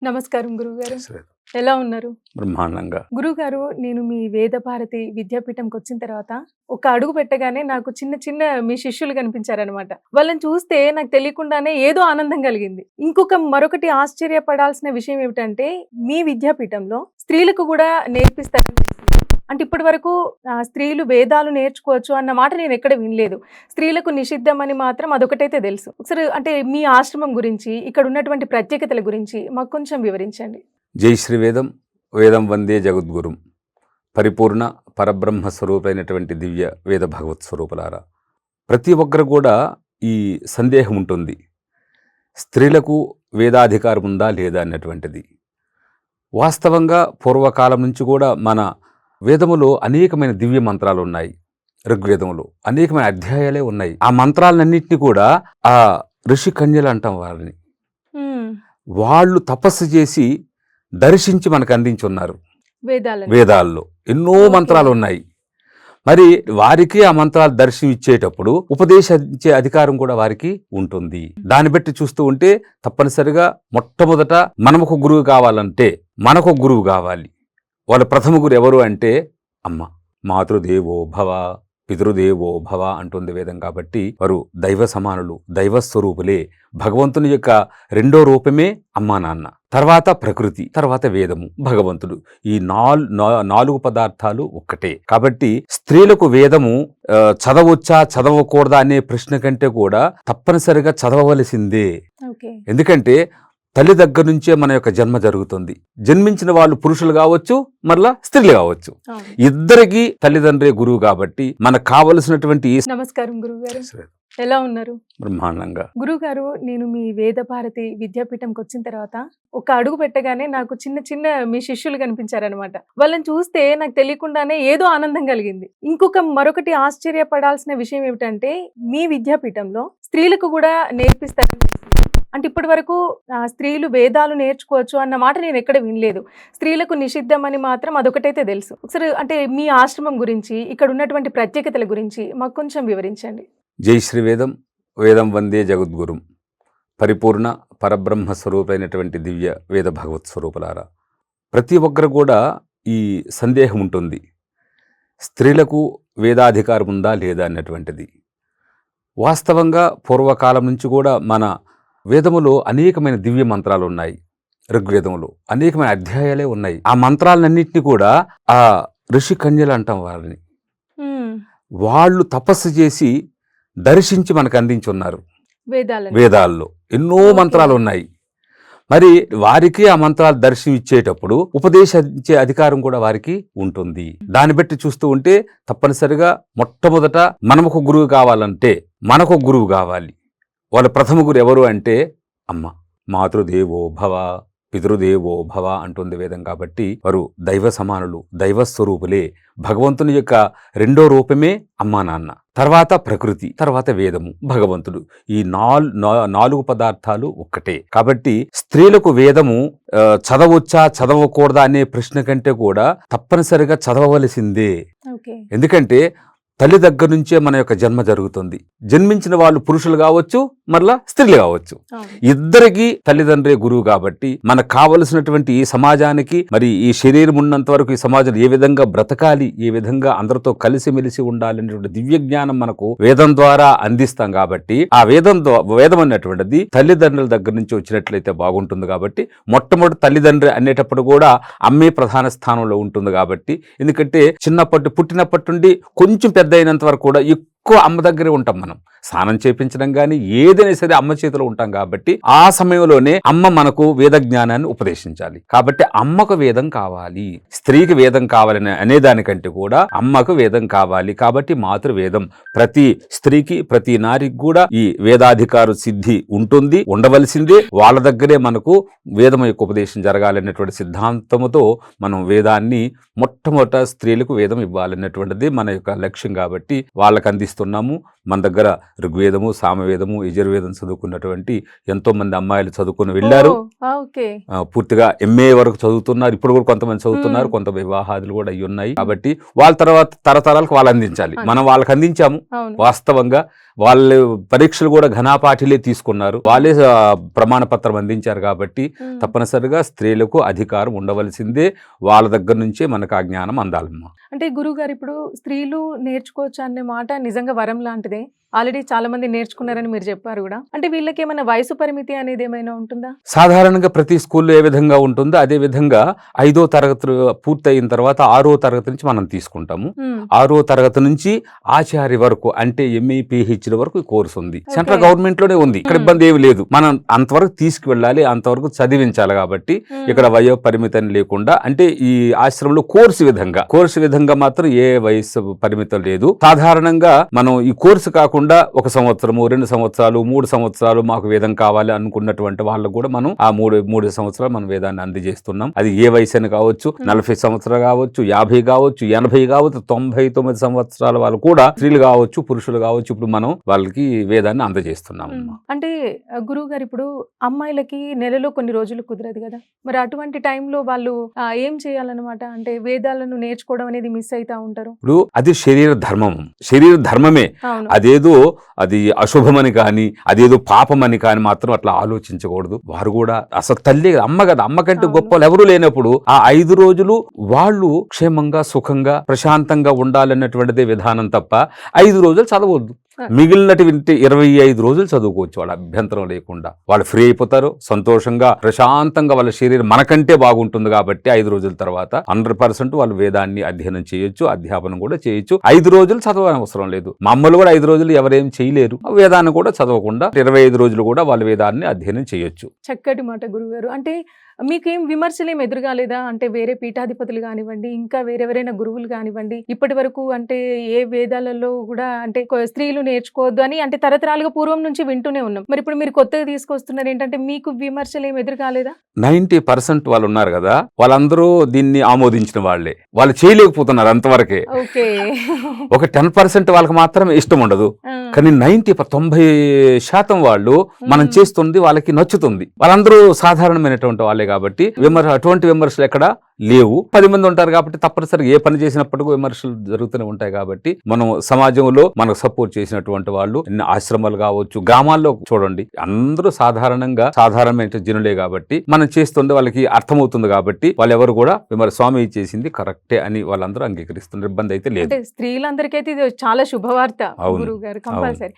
నమస్కారం గురువుగారు. శ్వేత. ఎలా ఉన్నారు? బ్రహ్మాండంగా. గురువుగారు, నేను మీ వేద భారతి విద్యాపీఠంకొచ్చిన తర్వాత ఒక అడుగు పెట్టగానే నాకు చిన్న చిన్న మీ శిష్యులు కనిపించారనమాట. వాళ్ళని చూస్తే నాకు తెలియకుండానే ఏదో ఆనందం కలిగింది. మరొకటి ఆశ్చర్యపడాల్సిన విషయం ఏమిటంటే, మీ విద్యాపీఠంలో స్త్రీలకు కూడా నేర్పిస్తారని తెలిసింది. అంటే ఇప్పటి వరకు స్త్రీలు వేదాలు నేర్చుకోవచ్చు అన్న మాట నేను ఎక్కడ వినలేదు. స్త్రీలకు నిషిద్ధం అని మాత్రం అదొకటైతే తెలుసు. ఒకసారి అంటే మీ ఆశ్రమం గురించి, ఇక్కడ ఉన్నటువంటి ప్రత్యేకతల గురించి మాకు కొంచెం వివరించండి. జై శ్రీ వేదం. వేదం వందే జగద్గురుం. పరిపూర్ణ పరబ్రహ్మ స్వరూపైనటువంటి దివ్య వేద భగవత్ స్వరూపులారా, ప్రతి ఒక్కరు కూడా ఈ సందేహం ఉంటుంది, స్త్రీలకు వేదాధికారం ఉందా లేదా అన్నటువంటిది. వాస్తవంగా పూర్వకాలం నుంచి కూడా మన వేదములో అనేకమైన దివ్య మంత్రాలు ఉన్నాయి. ఋగ్వేదంలో అనేకమైన అధ్యాయాలే ఉన్నాయి. ఆ మంత్రాలన్నింటినీ కూడా ఆ ఋషి కన్యలు అంటాం వారిని, వాళ్ళు తపస్సు చేసి దర్శించి మనకు అందించున్నారు. వేదాల్లో ఎన్నో మంత్రాలు ఉన్నాయి. మరి వారికి ఆ మంత్రాలు దర్శనం ఇచ్చేటప్పుడు ఉపదేశించే అధికారం కూడా వారికి ఉంటుంది. దాన్ని బట్టి చూస్తూ ఉంటే తప్పనిసరిగా మొట్టమొదట మనకు గురువు కావాలంటే మనకు గురువు కావాలి. వాళ్ళ ప్రథమ గురు ఎవరు అంటే అమ్మ. మాతృదేవో భవ పితృదేవో భవ అంటుంది వేదం. కాబట్టి వారు దైవ సమానులు, దైవస్వరూపులే. భగవంతుని యొక్క రెండో రూపమే అమ్మా నాన్న, తర్వాత ప్రకృతి, తర్వాత వేదము, భగవంతుడు. ఈ నాలుగు పదార్థాలు ఒక్కటే. కాబట్టి స్త్రీలకు వేదము చదవచ్చా చదవకూడదా అనే ప్రశ్న కంటే కూడా తప్పనిసరిగా చదవవలసిందే. ఎందుకంటే తల్లి దగ్గర నుంచే మన యొక్క జన్మ జరుగుతుంది. జన్మించిన వాళ్ళు పురుషులు కావచ్చు, మరలా స్త్రీలు కావచ్చు. ఇద్దరికి తల్లిదండ్రే గురువు. కాబట్టి మనకు కావలసినటువంటి నమస్కారం గురువుగారు. ఎలా ఉన్నారు? బ్రహ్మాండంగా. గురువుగారు, నేను మీ వేద భారతి విద్యాపీఠంకి వచ్చిన తర్వాత ఒక అడుగు పెట్టగానే నాకు చిన్న చిన్న మీ శిష్యులు కనిపించారనమాట. వాళ్ళని చూస్తే నాకు తెలియకుండానే ఏదో ఆనందం కలిగింది. మరొకటి ఆశ్చర్యపడాల్సిన విషయం ఏమిటంటే, మీ విద్యాపీఠంలో స్త్రీలకు కూడా నేర్పిస్తారని తెలిసింది. అంటే ఇప్పటి వరకు స్త్రీలు వేదాలు నేర్చుకోవచ్చు అన్న మాట నేను ఎక్కడ వినలేదు. స్త్రీలకు నిషిద్ధం అని మాత్రం అదొకటైతే తెలుసు. ఒకసారి అంటే మీ ఆశ్రమం గురించి, ఇక్కడ ఉన్నటువంటి ప్రత్యేకతల గురించి మాకు కొంచెం వివరించండి. జై శ్రీ వేదం. వేదం వందే జగద్గురుం. పరిపూర్ణ పరబ్రహ్మ స్వరూపైనటువంటి దివ్య వేద భగవత్ స్వరూపులారా, ప్రతి ఒక్కరు కూడా ఈ సందేహం ఉంటుంది, స్త్రీలకు వేదాధికారం ఉందా లేదా అన్నటువంటిది. వాస్తవంగా పూర్వకాలం నుంచి కూడా మన వేదములో అనేకమైన దివ్య మంత్రాలు ఉన్నాయి. ఋగ్వేదంలో అనేకమైన అధ్యాయాలే ఉన్నాయి. ఆ మంత్రాలన్నింటినీ కూడా ఆ ఋషి కన్యలు అంటాం వారిని, వాళ్ళు తపస్సు చేసి దర్శించి మనకు అందించున్నారు. వేదాల్లో ఎన్నో మంత్రాలు ఉన్నాయి. మరి వారికి ఆ మంత్రాలు దర్శనం ఇచ్చేటప్పుడు ఉపదేశించే అధికారం కూడా వారికి ఉంటుంది. దాన్ని బట్టి చూస్తూ ఉంటే తప్పనిసరిగా మొట్టమొదట మనకు గురువు కావాలంటే మనకు గురువు కావాలి. వాళ్ళ ప్రథమ గురు ఎవరు అంటే అమ్మ. మాతృదేవో భవ పితృదేవో భవ అంటుంది వేదం. కాబట్టి వారు దైవ సమానులు, దైవస్వరూపులే. భగవంతుని యొక్క రెండో రూపమే అమ్మా నాన్న, తర్వాత ప్రకృతి, తర్వాత వేదము, భగవంతుడు. ఈ నాలుగు పదార్థాలు ఒక్కటే. కాబట్టి స్త్రీలకు వేదము చదవచ్చా చదవకూడదా అనే ప్రశ్న కంటే కూడా తప్పనిసరిగా చదవవలసిందే. ఎందుకంటే తల్లి దగ్గర నుంచే మన యొక్క జన్మ జరుగుతుంది. జన్మించిన వాళ్ళు పురుషులు కావచ్చు, మరలా స్త్రీలు కావచ్చు. ఇద్దరికి తల్లిదండ్రే గురువు. కాబట్టి మనకు కావలసినటువంటి ఈ సమాజానికి, మరి ఈ శరీరం ఉన్నంత వరకు ఈ సమాజం ఏ విధంగా బ్రతకాలి, ఏ విధంగా అందరితో కలిసిమెలిసి ఉండాలనేటువంటి దివ్య జ్ఞానం మనకు వేదం ద్వారా అందిస్తాం. కాబట్టి ఆ వేదం అన్నటువంటిది తల్లిదండ్రుల దగ్గర నుంచి వచ్చినట్లయితే బాగుంటుంది. కాబట్టి మొట్టమొదటి తల్లిదండ్రి అనేటప్పుడు కూడా అమ్మే ప్రధాన స్థానంలో ఉంటుంది. కాబట్టి ఎందుకంటే పుట్టినప్పటి నుండి కొంచెం పెద్ద అయినంత వరకు కూడా ఎక్కువ అమ్మ దగ్గరే ఉంటాం. మనం స్నానం చేపించడం కానీ ఏదైనా సరే అమ్మ చేతిలో ఉంటాం. కాబట్టి ఆ సమయంలోనే అమ్మ మనకు వేద జ్ఞానాన్ని ఉపదేశించాలి. కాబట్టి అమ్మకు వేదం కావాలి, స్త్రీకి వేదం కావాలని అనేదానికంటే కూడా అమ్మకు వేదం కావాలి. కాబట్టి మాతృవేదం ప్రతి స్త్రీకి, ప్రతి నారికి కూడా ఈ వేదాధికార సిద్ధి ఉంటుంది, ఉండవలసిందే. వాళ్ళ దగ్గరే మనకు వేదం యొక్క ఉపదేశం జరగాలనేటువంటి సిద్ధాంతముతో మనం వేదాన్ని మొట్టమొదట స్త్రీలకు వేదం ఇవ్వాలనేటువంటిది మన యొక్క లక్ష్యం. కాబట్టి వాళ్ళకు అందిస్తున్నాము. మన దగ్గర ఋగ్వేదము, సామవేదము, యజుర్వేదం చదువుకున్నటువంటి ఎంతో మంది అమ్మాయిలు చదువుకుని వెళ్ళారు. పూర్తిగా MA వరకు చదువుతున్నారు. ఇప్పుడు కూడా కొంతమంది చదువుతున్నారు. కొంత వివాహాదులు కూడా అయ్యి ఉన్నాయి. కాబట్టి వాళ్ళ తర్వాత తరతరాలకు వాళ్ళు అందించాలి. మనం వాళ్ళకి అందించాము. వాస్తవంగా వాళ్ళ పరీక్షలు కూడా ఘనాపాఠిలే తీసుకున్నారు, వాళ్ళే ప్రమాణ పత్రం అందించారు. కాబట్టి తప్పనిసరిగా స్త్రీలకు అధికారం ఉండవలసిందే, వాళ్ళ దగ్గర నుంచే మనకు ఆ జ్ఞానం అందాలమ్మా. అంటే గురువు గారు ఇప్పుడు స్త్రీలు నేర్చుకోవచ్చు అనే మాట నిజంగా వరం లాంటిదే. ఆల్రెడీ చాలా మంది నేర్చుకున్నారని మీరు చెప్పారు కూడా. అంటే వీళ్ళకి ఏమైనా వయసు పరిమితి అనేది ఏమైనా ఉంటుందా? సాధారణంగా ప్రతి స్కూల్లో ఏ విధంగా ఉంటుందో అదే విధంగా 5వ తరగతి పూర్తయిన తర్వాత 6వ తరగతి నుంచి మనం తీసుకుంటాము. 6వ తరగతి నుంచి ఆచార్య వరకు అంటే ఎంఏ పిహెచ్డి వరకు ఈ కోర్సు ఉంది. సెంట్రల్ గవర్నమెంట్ లోనే ఉంది, ఇక్కడ ఇబ్బంది ఏమి లేదు. మనం అంతవరకు తీసుకువెళ్ళాలి, అంతవరకు చదివించాలి. కాబట్టి ఇక్కడ వయో పరిమితి అని లేకుండా, అంటే ఈ ఆశ్రమంలో కోర్సు విధంగా మాత్రం ఏ వయసు పరిమితం లేదు. సాధారణంగా మనం ఈ కోర్సు కాకుండా 1 సంవత్సరము, 2 సంవత్సరాలు, 3 సంవత్సరాలు మాకు వేదం కావాలి అనుకున్నటువంటి వాళ్ళకు కూడా మనం ఆ 3 సంవత్సరాలు మనం వేదాన్ని అందజేస్తున్నాం. అది ఏ వయసు అని కావచ్చు, 40 సంవత్సరాలు కావచ్చు, 50 కావచ్చు, 80 కావచ్చు, 99 సంవత్సరాల వాళ్ళు కూడా, స్త్రీలు కావచ్చు, పురుషులు కావచ్చు, ఇప్పుడు మనం వాళ్ళకి వేదాన్ని అందజేస్తున్నాం. అంటే గురువు గారు ఇప్పుడు అమ్మాయిలకి నెలలో కొన్ని రోజులు కుదరదు కదా, మరి అటువంటి టైంలో వాళ్ళు ఏం చేయాలన్నమాట? అంటే వేదాలను నేర్చుకోవడం అనేది మిస్ అవుతా ఉంటారు. ఇప్పుడు అది శరీర ధర్మమే. అదేదో అది అశుభమని కానీ, అదేదో పాపమని కానీ మాత్రం అట్లా ఆలోచించకూడదు. వారు కూడా అసలు తల్లి అమ్మ కదా, అమ్మ కంటే గొప్ప వాళ్ళు ఎవరు లేనప్పుడు ఆ 5 రోజులు వాళ్ళు క్షేమంగా, సుఖంగా, ప్రశాంతంగా ఉండాలన్నటువంటిదే విధానం తప్ప 5 రోజులు చదవద్దు. మిగిలినటువంటి 25 రోజులు చదువుకోవచ్చు, వాళ్ళ అభ్యంతరం లేకుండా. వాళ్ళు ఫ్రీ అయిపోతారు, సంతోషంగా, ప్రశాంతంగా, వాళ్ళ శరీరం మనకంటే బాగుంటుంది. కాబట్టి 5 రోజుల తర్వాత 100% వాళ్ళు వేదాన్ని అధ్యయనం చేయొచ్చు, అధ్యాపనం కూడా చేయొచ్చు. 5 రోజులు చదవని అవసరం లేదు. మా అమ్మలు కూడా 5 రోజులు ఎవరేం చేయలేరు, వేదాన్ని కూడా చదవకుండా 25 రోజులు కూడా వాళ్ళు వేదాన్ని అధ్యయనం చేయొచ్చు. చక్కటి మాట గురువుగారు. అంటే మీకేం విమర్శలు ఏం ఎదురుగాలేదా? అంటే వేరే పీఠాధిపతులు కానివ్వండి, ఇంకా వేరెవరైనా గురువులు కానివ్వండి, ఇప్పటి వరకు అంటే ఏ వేదాలలో కూడా అంటే స్త్రీలు నేర్చుకోవద్దు అని అంటే తరతరాలుగా పూర్వం నుంచి వింటూనే ఉన్నాం. మరి ఇప్పుడు మీరు కొత్తగా తీసుకొస్తున్నారు ఏంటంటే మీకు విమర్శలు ఏం ఎదురుగాలేదా? 90% వాళ్ళు ఉన్నారు కదా, వాళ్ళందరూ దీన్ని ఆమోదించిన వాళ్ళే. వాళ్ళు చేయలేకపోతున్నారు అంతవరకే. ఒక 10% వాళ్ళకి మాత్రమే ఇష్టం ఉండదు. కానీ 90% వాళ్ళు మనం చేస్తుంది వాళ్ళకి నచ్చుతుంది. వాళ్ళందరూ సాధారణమైనటువంటి వాళ్ళే కాబట్టి అటువంటి విమర్శలు ఎక్కడ లేవు. 10 మంది ఉంటారు కాబట్టి తప్పనిసరిగా ఏ పని చేసినప్పటికీ విమర్శలు జరుగుతూనే ఉంటాయి. కాబట్టి మనం సమాజంలో మనకు సపోర్ట్ చేసినటువంటి వాళ్ళు ఎన్ని ఆశ్రమాలు కావచ్చు, గ్రామాల్లో చూడండి, అందరూ సాధారణమైన జనులే. కాబట్టి మనం చేస్తుండే వాళ్ళకి అర్థమవుతుంది. కాబట్టి వాళ్ళు ఎవరు కూడా స్వామి చేసింది కరెక్టే అని వాళ్ళందరూ అంగీకరిస్తున్నారు. ఇబ్బంది అయితే లేదు. స్త్రీలందరికీ అయితే ఇది చాలా శుభవార్త గురువు గారు, కంపల్సరీ.